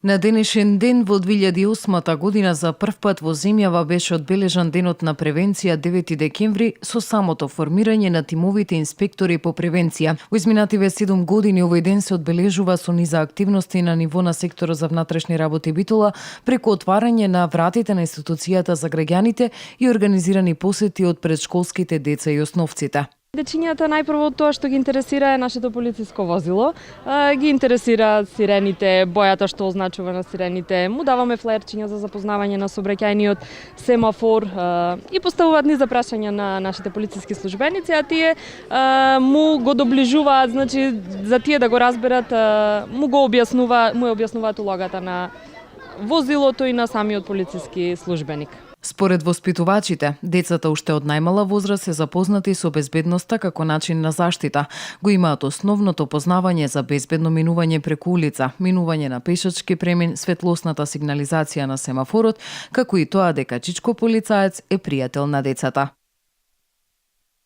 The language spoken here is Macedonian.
На денешен ден во 2008 година за прв пат во земјава беше одбележан денот на превенција 9 декември со самото формирање на тимовите инспектори по превенција. Во изминативе 7 години овој ден се одбележува со низа активности на ниво на секторот за внатрешни работи Битола, преку отварање на вратите на институцијата за граѓаните и организирани посети од предшколските деца и основците. Дечињата најпрво тоа што ги интересира е нашето полициско возило. Ги интересираат сирените, бојата што означува на сирените. Му даваме флаерчиња за запознавање на сообраќајниот семафор и поставуваат низ прашања на нашите полициски службеници, а тие му го доближуваат, значи за тие да го разберат, му објаснуваат улогата на возилото и на самиот полициски службеник. Според воспитувачите, децата уште од најмала возраст се запознати со безбедноста како начин на заштита. Го имаат основното познавање за безбедно минување преку улица, минување на пешачки премин, светлосната сигнализација на семафорот, како и тоа дека чичко полицаец е пријател на децата.